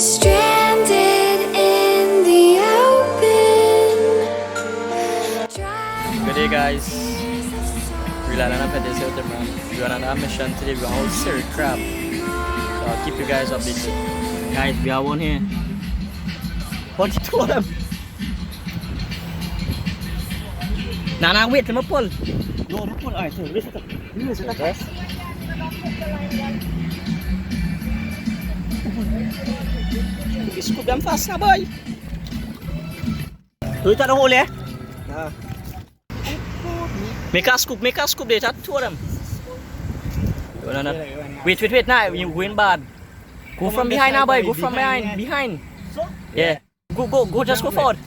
Stranded in the open. Good day, guys. We're landing up at this hotel, man. We're on another mission today. We're on Cerik crab. So I'll keep you guys updated. Guys, we have one here. 42 of them. Nah, wait, let me pull. No, pull. Alright, so listen up. Listen up. Scoop them fast now, boy. Who's that hole here? Make a scoop there, that two of them. Wait, now you going bad. Go from behind now, boy. Go from behind. Yeah. Go, just go forward.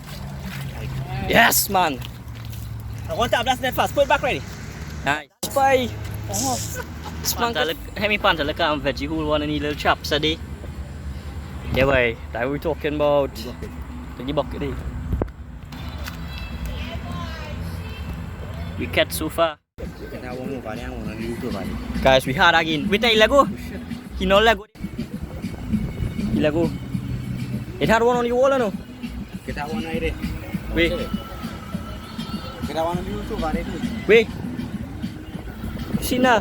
Yes, man. I want to blast that fast. Put it back ready. Nice. Boy. Hemi panta like I'm veggie who want any little chops a day. Yeah, boy. That we're talking about. The bucket. We catch so far. Guys, we had again. Wait, Lego. He no Lego. Lego. It had one on the wall, no? Get that one right. Wait. Get that one on YouTube, right? Wait. See now.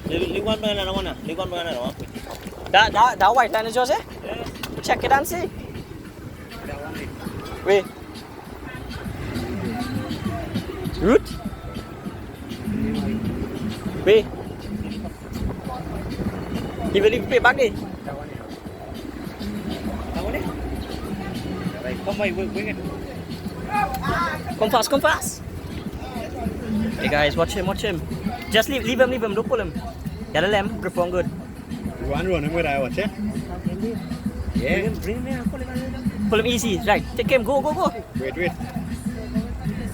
Leave one banana, one. That white line is yours, eh? Yeah. Check it and see. Wait. Root? Wait. He will leave pay back there. Come fast. Hey guys, watch him. Just leave him, don't pull him. Get a lamb, grip on good. You want to run him with I watch it? Yeah. Bring him here, Pull him easy, right. Take him, go. Wait.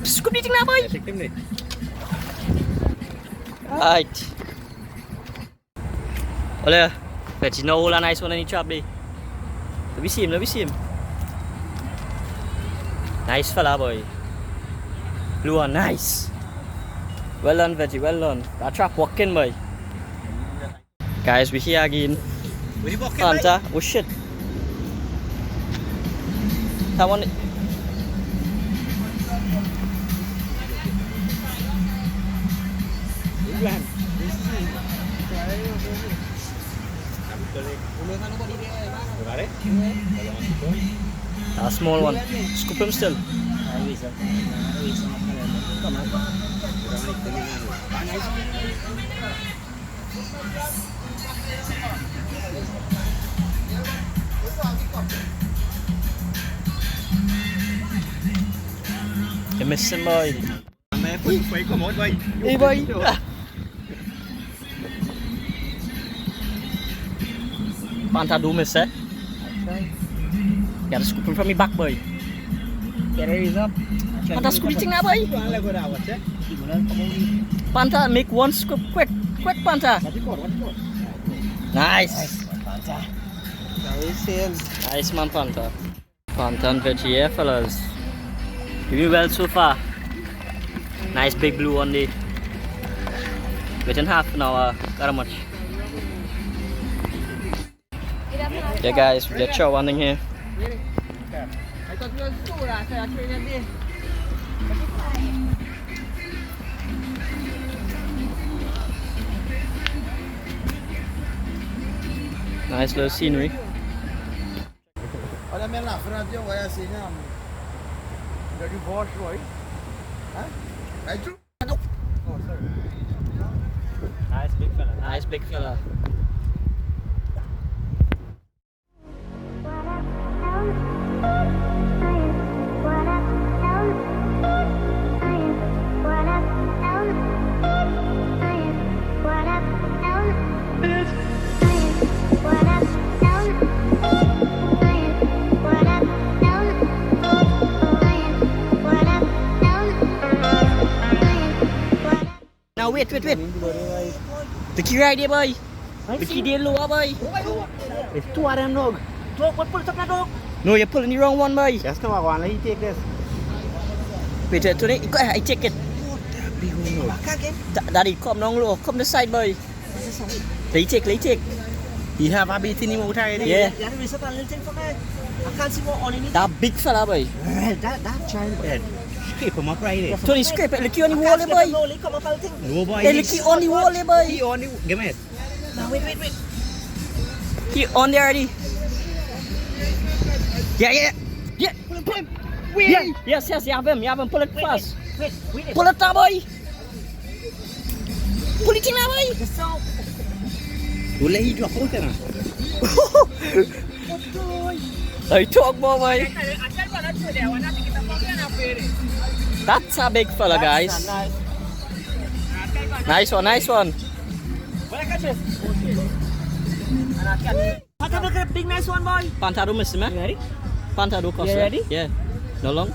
Scoop eating now, boy. Yeah, take him there. Right. Olha, bet you know all a nice one in each trap there. Let me see him. Nice fella, boy. Blue one, nice. Well done, Veggie, well done. That trap working, boy. Guys, we're here again. Panta, oh shit. That one. A small one. Scoop him still. You missed him, boy. Hey, boy. Panta do miss, eh? Gotta scoop him from me back, boy. Panta scoop eating now, boy. Panta, make one scoop quick, Panta. Nice. Nice man, Panta. Panta and veggie here, fellas. Doing well so far. Nice big blue one day. Within half an hour, got how much? Yeah, guys, we get chow one thing here. Nice little scenery. Nice big fella. Now wait. The key right there, boy. The key there lower, boy. It's two of them, dog. What pull it up, dog? No, you're pulling the wrong one, boy. Just now I want to take this. Wait, today I take it. Daddy, come down low. Come this side, boy. Lấy take. He have a bit in him out already. Yeah. There is a little thing for me. I can't see what on it. That big fella, boy. That child. Scrape him up right there. Tony scrape it. Look on the wall, boy. No, come up, thing. No boy. Hey, look on the wall, boy. He on the. Give me it. No, wait. He on there already. Yeah. Pull him. Yeah. Yes, you have him. Pull it fast. Wait. Pull it down, boy. Pull it in there, boy. Don't let him drop out there. I talk more, boy. That's a big fella, guys. Nice one. Big nice one, boy. Pantado miss him, eh? Ready? Pantado cost. You ready? Yeah. No long.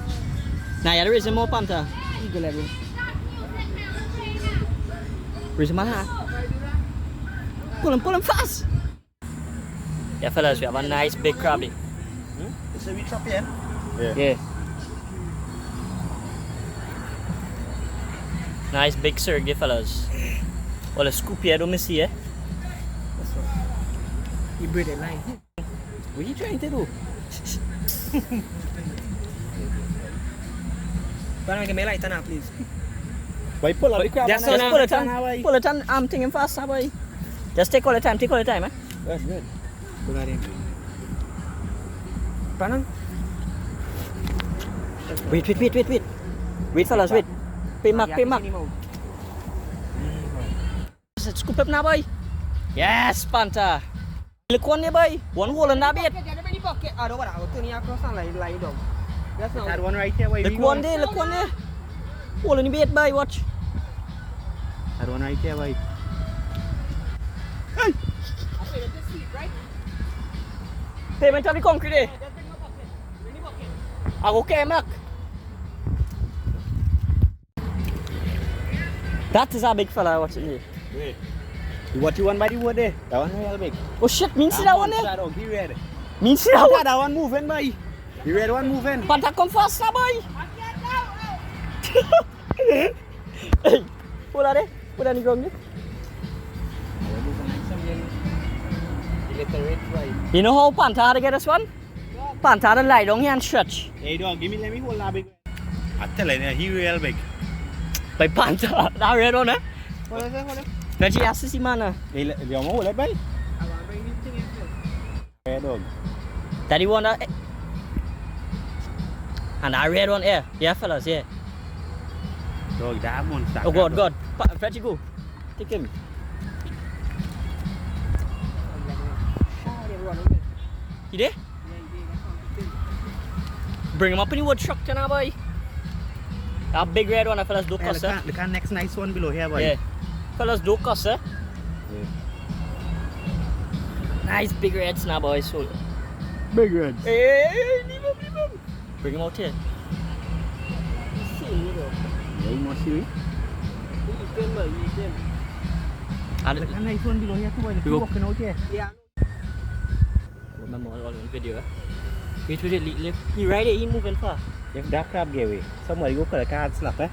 Nah, there is more panta. Eagle level. Where's my hat? Pull him fast. Yeah, fellas, we have a nice big crappie. So we chop here. Yeah. Nice big Cerik there, fellas. Well, a scoop here, don't miss here. You breathe it line. What are you trying to do? But give me light now, please. Why pull up the crab? Just pull it on. I'm thinking fast, boy. Just take all the time, eh? That's good. Put that in. Panang. Wait. Wait, fellas, wait. Pay mark. Scoop up now, boy. Yes, panta. Look one there, boy. One hole in that bait. That one right here. Look one there. Hole in the bait, boy. Watch. That one right here, boy. Payment of the concrete there. I go carry mark. That is a big fella watching here. Wait. What you want by the wood there? That one real big. Oh shit, mean see that one there? He red. Mean see that one? That one moving, boy. The red one moving. Panta come fast, boy. Hey, put that there. Put that in the ground there. You know how Panta to get this one? Panta to lie down here and stretch. Hey dog, let me hold that big. I tell you, he real big. By Panta, that red one, eh? Hold on. Veggie has to see, man. Hey, you want to hold it, boy? Hey dog. Daddy one, and that red one, yeah, fellas, yeah. Dog, that one. Oh God. Veggie go. Take him. You there? Bring him up in the wood truck now, boy. That big red one, fellas, do cost, eh? Look at next nice one below here, boy. Yeah. Fellas, do cost, eh? Yeah. Nice big reds now, boys. So. Big reds. Hey, leave him. Bring him out here. Yeah, you must see it. Look at nice one below here, too, boy. Look, You walking out here. Yeah. Remember all on video, eh? Wait, he right there, he moving fast. If that crab gave away, somebody go for the card slap, eh?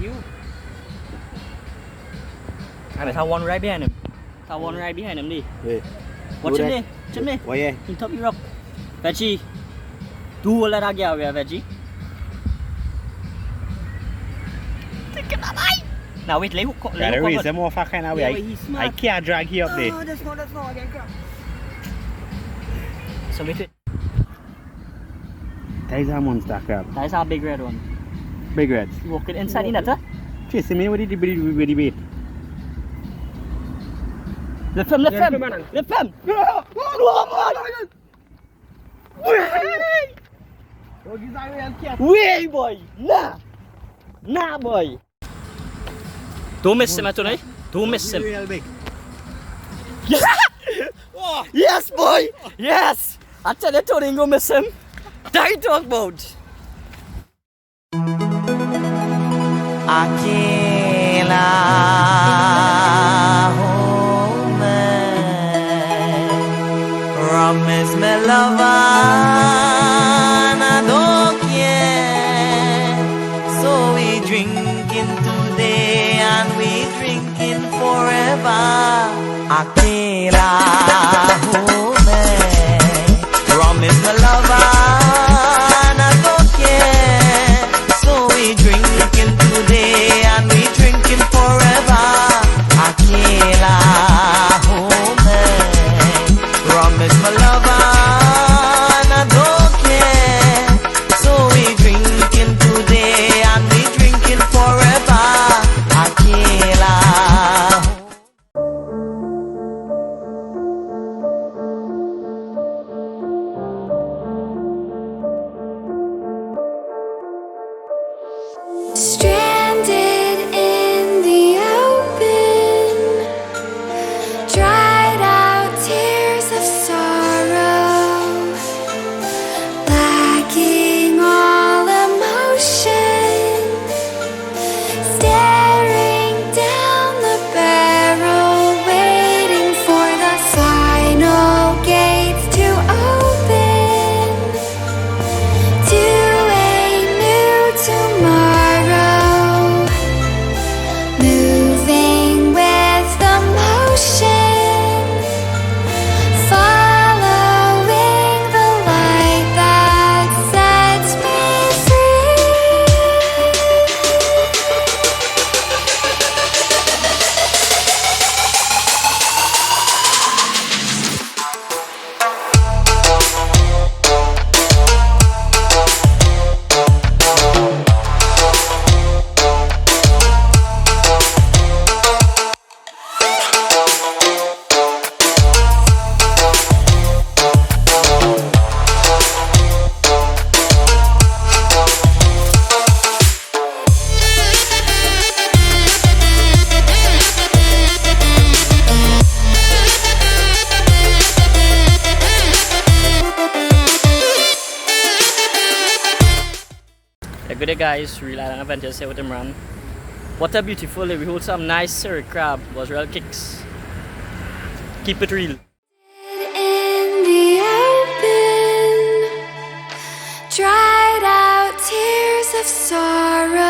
You. And there's one right behind him. There's one right behind him, there. Yeah. Watch him there. Oh, yeah. He top you up. Veggie. Do all that guy over Veggie. Take it away. Now wait, let hook. Gotta raise them off a kind of Yeah, way. but he's I smart. can't drag you up there. No, that's not. I can grab. So wait. That is a monster crab. That is our big red one. Big reds. You walk it inside in that, huh? Chase me with the bait. Lift him. Way, boy. Nah, boy. Don't miss him, Tony. Don't miss him. Real big. Oh. Yes, boy. Yes. I tell you, Tony, you go miss him. That talk about. Aquela rum is my lover and I don't care. So we drinking today and we drinking forever. Aquela Yeah, good day guys, Real Island Adventures here with Imran. What a beautiful day, we hold some nice Cerik crab, was real kicks. Keep it real. in the open, dried out tears of sorrow.